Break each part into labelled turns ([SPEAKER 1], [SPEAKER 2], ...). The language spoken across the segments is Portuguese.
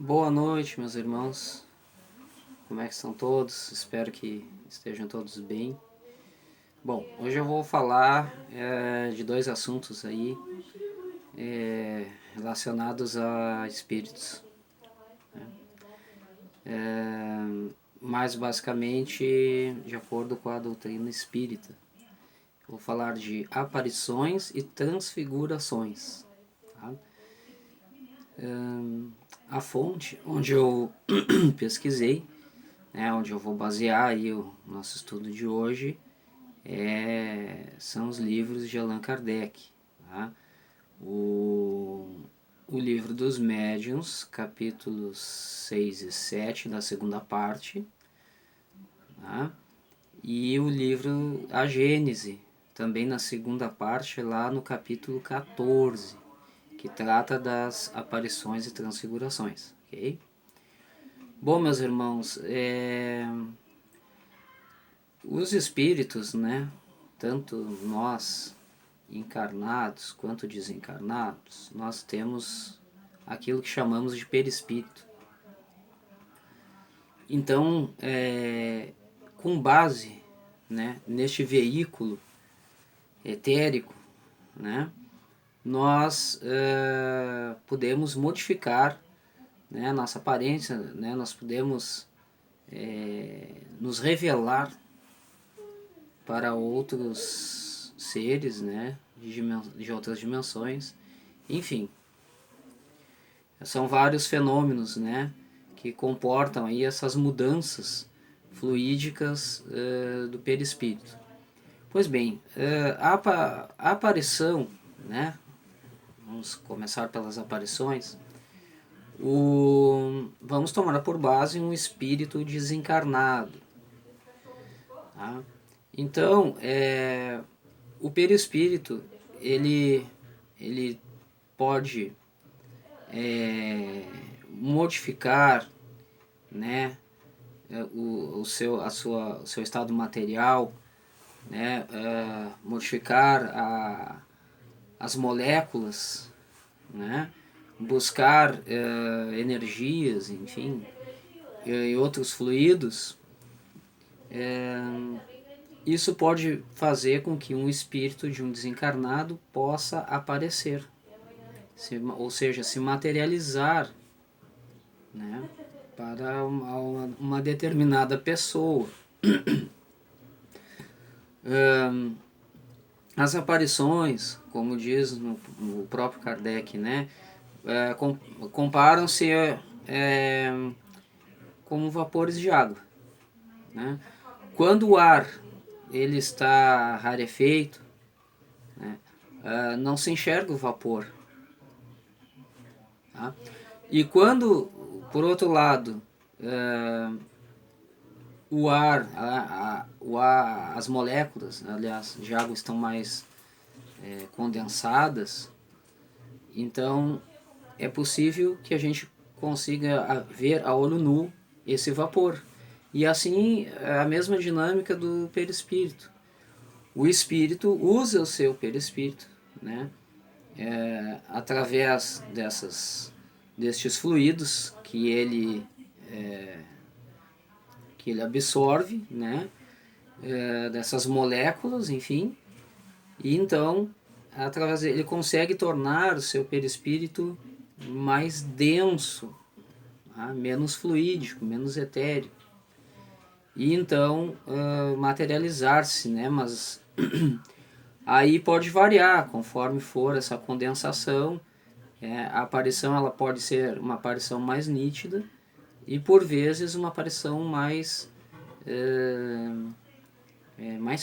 [SPEAKER 1] Boa noite, meus irmãos. Como é que estão todos? Espero que estejam todos bem. Bom, hoje eu vou falar de dois assuntos aí relacionados a espíritos. Mais basicamente, de acordo com a doutrina espírita. Vou falar de aparições e transfigurações. Tá? A fonte onde eu pesquisei, onde eu vou basear aí o nosso estudo de hoje, são os livros de Allan Kardec. Tá? O livro dos médiuns, capítulos 6 e 7 da segunda parte, tá? E o livro A Gênese, também na segunda parte, lá no capítulo 14, que trata das aparições e transfigurações. Ok? Bom, meus irmãos, os espíritos, né, tanto nós encarnados quanto desencarnados, nós temos aquilo que chamamos de perispírito. Então, com base, né, neste veículo etérico, né, nós podemos modificar, né, nossa aparência, né, nós podemos nos revelar para outros seres, né, de outras dimensões. Enfim, são vários fenômenos, né, que comportam aí essas mudanças fluídicas do perispírito. Pois bem, a aparição, né, vamos começar pelas aparições. Vamos tomar por base um espírito desencarnado. Tá? Então, o perispírito ele pode modificar, né, o seu estado material, né, modificar as moléculas, né, buscar energias, enfim, e outros fluidos. Isso pode fazer com que um espírito de um desencarnado possa aparecer, ou seja, se materializar, né, para uma determinada pessoa. As aparições, como diz no próprio Kardec, né, comparam-se como vapores de água. Né? Quando o ar ele está rarefeito, né, não se enxerga o vapor. Tá? E quando, por outro lado, as moléculas, aliás, de água estão mais condensadas, então é possível que a gente consiga ver a olho nu esse vapor. E assim a mesma dinâmica do perispírito. O espírito usa o seu perispírito, né, através destes fluidos que ele absorve, né, dessas moléculas, enfim, e então através ele consegue tornar o seu perispírito mais denso, tá? Menos fluídico, menos etéreo, e então materializar-se, né? Mas aí pode variar conforme for essa condensação. A aparição ela pode ser uma aparição mais nítida e por vezes uma aparição mais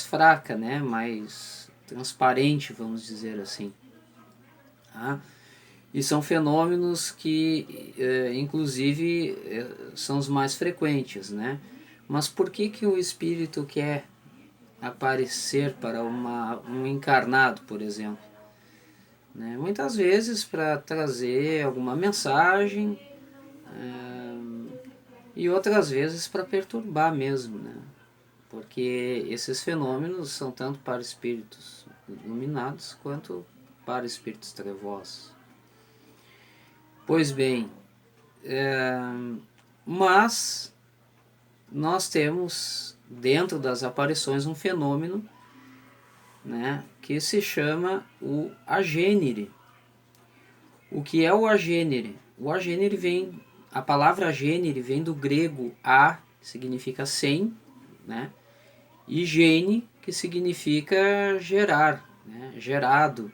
[SPEAKER 1] fraca, né? Mais transparente, vamos dizer assim. Tá? E são fenômenos que, inclusive, são os mais frequentes, né? Mas por que o espírito quer aparecer para um encarnado, por exemplo? Né? Muitas vezes para trazer alguma mensagem, e outras vezes para perturbar mesmo, né? Porque esses fenômenos são tanto para espíritos iluminados quanto para espíritos trevosos. Pois bem, Mas nós temos dentro das aparições um fenômeno, né, que se chama o agênere. O que é o agênere? O agênere vem, a palavra agênere vem do grego a, que significa sem, né, e gene, que significa gerar, né, gerado.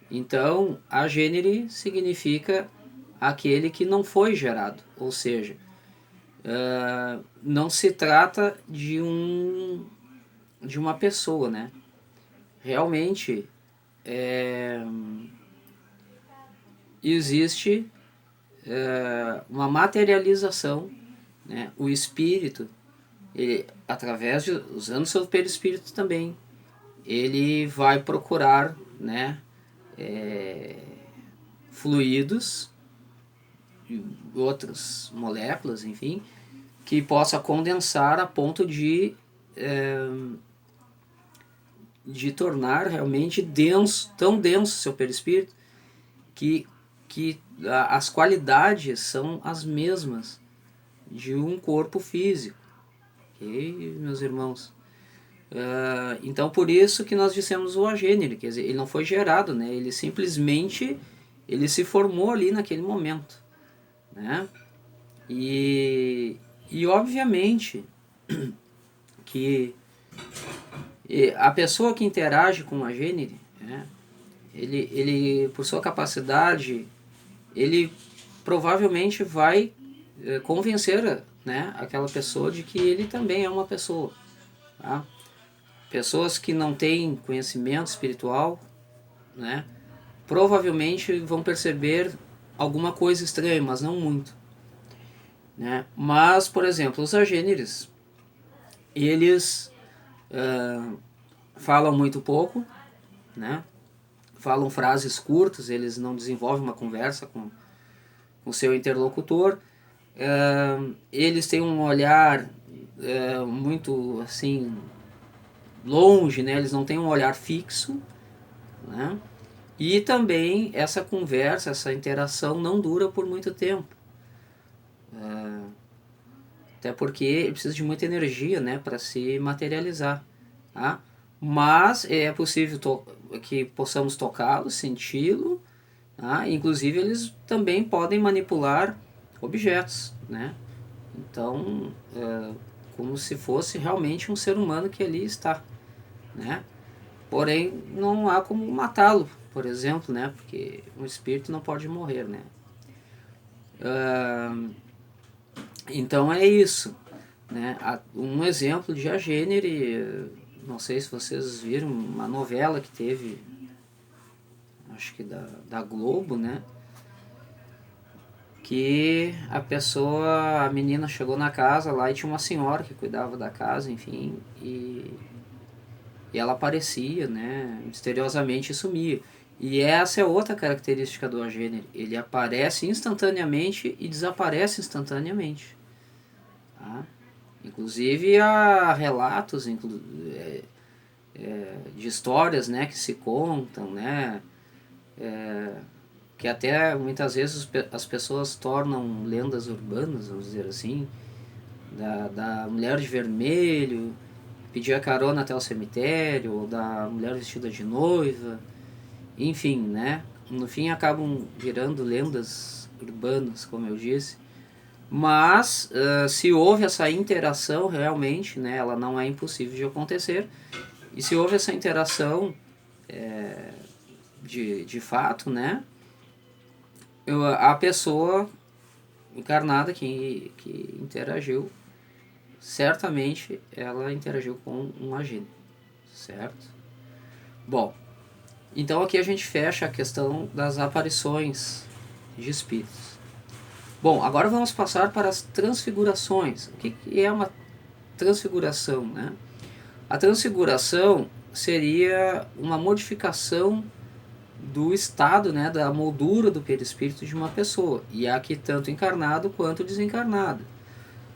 [SPEAKER 1] Então, agênere significa aquele que não foi gerado, ou seja, não se trata de uma pessoa, né? Realmente existe uma materialização, né? O espírito, ele, através de usando seu perispírito também, ele vai procurar, né, fluidos e outras moléculas, enfim, que possa condensar a ponto de tornar realmente denso, tão denso seu perispírito, que as qualidades são as mesmas de um corpo físico. Ok, meus irmãos? Então por isso que nós dissemos o agênere, quer dizer, ele não foi gerado, né? Ele simplesmente ele se formou ali naquele momento, né? E obviamente que a pessoa que interage com o agênere, né, ele por sua capacidade, ele provavelmente vai convencer, né, aquela pessoa de que ele também é uma pessoa. Tá? Pessoas que não têm conhecimento espiritual, né, provavelmente vão perceber alguma coisa estranha, mas não muito. Né? Mas, por exemplo, os agêneres, eles falam muito pouco, né? Falam frases curtas, eles não desenvolvem uma conversa com o seu interlocutor. Eles têm um olhar muito assim longe, né? Eles não têm um olhar fixo, né? E também essa conversa, essa interação não dura por muito tempo. Até porque ele precisa de muita energia, né, para se materializar. Tá? Mas é possível que possamos tocá-lo, senti-lo. Tá? Inclusive eles também podem manipular objetos, né? Então, como se fosse realmente um ser humano que ali está, né? Porém, não há como matá-lo, por exemplo, né? Porque o espírito não pode morrer, né? Então é isso, né? Um exemplo de agênere, não sei se vocês viram uma novela que teve, acho que da Globo, né? Que a menina chegou na casa lá e tinha uma senhora que cuidava da casa, enfim, e ela aparecia, né? Misteriosamente sumia. E essa é outra característica do agênere, ele aparece instantaneamente e desaparece instantaneamente. Tá? Inclusive há relatos de histórias, né, que se contam, né, que até muitas vezes as pessoas tornam lendas urbanas, vamos dizer assim, da mulher de vermelho, pedir a carona até o cemitério, ou da mulher vestida de noiva, enfim, né, no fim acabam virando lendas urbanas, como eu disse. Mas se houve essa interação realmente, né, ela não é impossível de acontecer. E se houve essa interação de fato, né, a pessoa encarnada que interagiu, certamente ela interagiu com um agente, certo? Bom, então aqui a gente fecha a questão das aparições de espíritos. Bom, agora vamos passar para as transfigurações. O que é uma transfiguração, né? A transfiguração seria uma modificação do estado, né, da moldura do perispírito de uma pessoa, e aqui tanto encarnado quanto desencarnado.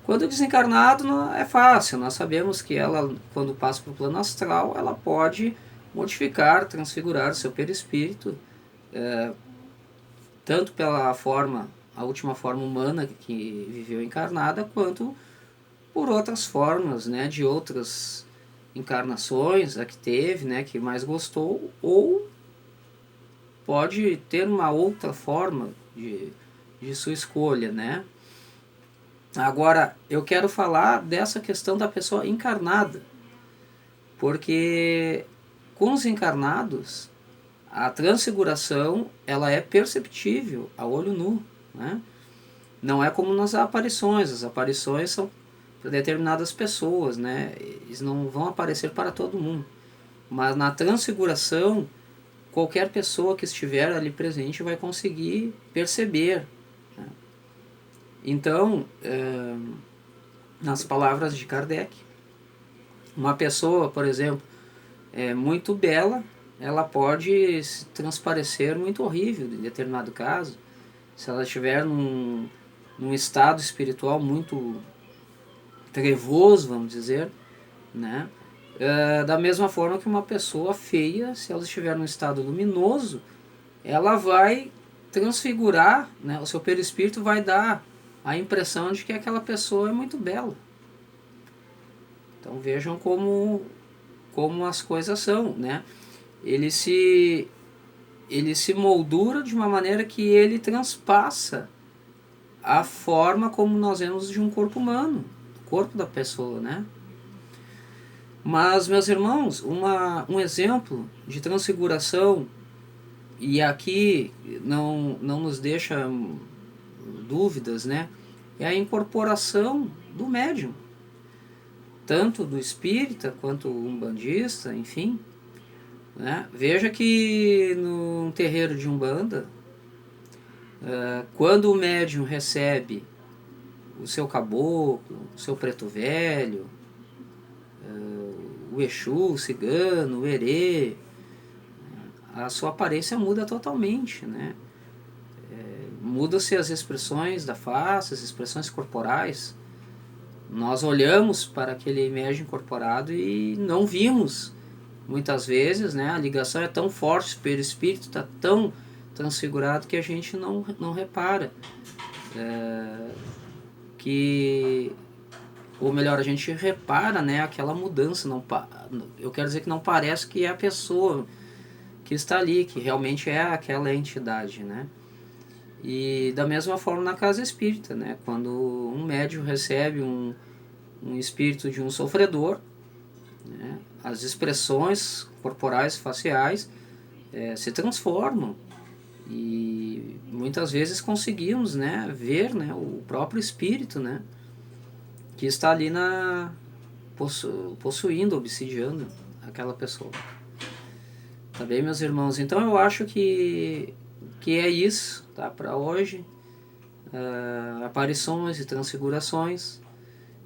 [SPEAKER 1] Quando desencarnado não é fácil, nós sabemos que ela, quando passa para o plano astral, ela pode modificar, transfigurar o seu perispírito, tanto pela forma a última forma humana que viveu encarnada, quanto por outras formas, né, de outras encarnações, a que teve, né, que mais gostou, ou pode ter uma outra forma de sua escolha, né? Agora, eu quero falar dessa questão da pessoa encarnada, porque com os encarnados, a transfiguração ela é perceptível a olho nu, né? Não é como nas aparições. As aparições são para determinadas pessoas, né? Eles não vão aparecer para todo mundo. Mas na transfiguração, qualquer pessoa que estiver ali presente vai conseguir perceber, né? Então, nas palavras de Kardec, uma pessoa, por exemplo, muito bela, ela pode se transparecer muito horrível em determinado caso, se ela estiver num estado espiritual muito trevoso, vamos dizer, né? Da mesma forma que uma pessoa feia, se ela estiver num estado luminoso, ela vai transfigurar, né? O seu perispírito vai dar a impressão de que aquela pessoa é muito bela. Então vejam como as coisas são, né? Ele se moldura de uma maneira que ele transpassa a forma como nós vemos de um corpo humano, o corpo da pessoa, né? Mas, meus irmãos, um exemplo de transfiguração, e aqui não nos deixa dúvidas, né? É a incorporação do médium, tanto do espírita quanto o umbandista, enfim, né? Veja que num terreiro de Umbanda, quando o médium recebe o seu caboclo, o seu preto velho, o Exu, o cigano, o erê, a sua aparência muda totalmente, né? Muda-se as expressões da face, as expressões corporais. Nós olhamos para aquele médium incorporado e não vimos, muitas vezes, né? A ligação é tão forte, o perispírito está tão transfigurado que a gente não repara. Ou melhor, a gente repara, né, aquela mudança. Eu quero dizer que não parece que é a pessoa que está ali, que realmente é aquela entidade, né? E da mesma forma na casa espírita, né? Quando um médium recebe um espírito de um sofredor, né, as expressões corporais, faciais, se transformam. E muitas vezes conseguimos, né, ver, né, o próprio espírito, né, que está ali possuindo, obsidiando aquela pessoa. Tá bem, meus irmãos? Então eu acho que é isso, tá, para hoje. Aparições e transfigurações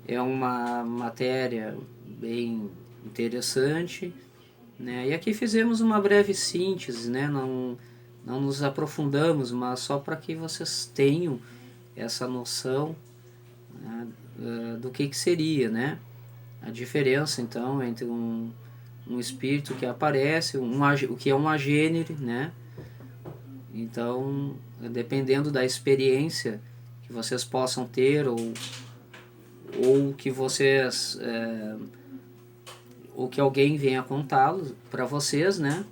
[SPEAKER 1] é uma matéria bem interessante, né? E aqui fizemos uma breve síntese, né? Não nos aprofundamos, mas só para que vocês tenham essa noção, né, do que seria, né? A diferença, então, entre um espírito que aparece, o que é um agênere, né? Então, dependendo da experiência que vocês possam ter, ou que vocês ou que alguém venha contá-lo para vocês, né?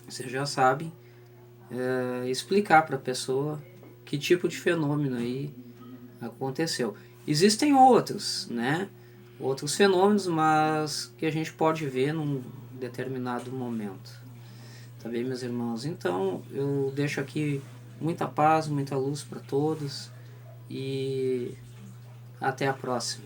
[SPEAKER 1] Vocês já sabem explicar para a pessoa que tipo de fenômeno aí aconteceu. Existem outros, né? Outros fenômenos, mas que a gente pode ver num determinado momento. Tá bem, meus irmãos? Então, eu deixo aqui muita paz, muita luz para todos e até a próxima.